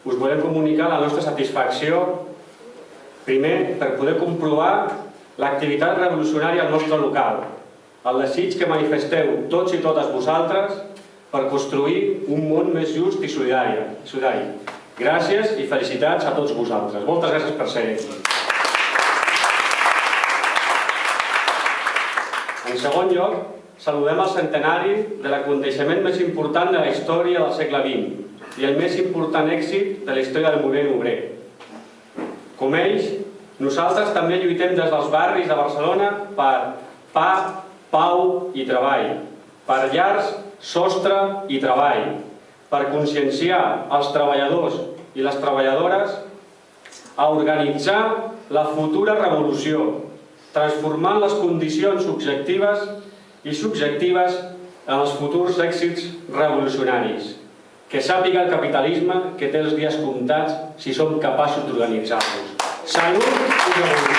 us volem comunicar la nostra satisfacció, primer, per poder comprovar l'activitat revolucionària al nostre local, el desig que manifesteu tots i totes vosaltres per construir un món més just i solidari. Gràcies i felicitats a tots vosaltres. Moltes gràcies per ser aquí. En segon lloc, saludem el centenari de l'aconteixement més important de la història del segle XX i el més important èxit de la història del moviment obrer. Com ells, nosaltres també lluitem des dels barris de Barcelona per pa, pau i treball, per llars, sostre i treball, per conscienciar els treballadors i les treballadores a organitzar la futura revolució, transformant les condicions objectives i subjectives en els futurs èxits revolucionaris. Que sàpiga el capitalisme que té els dies comptats si som capaços d'organitzar-los. Salut i revolució!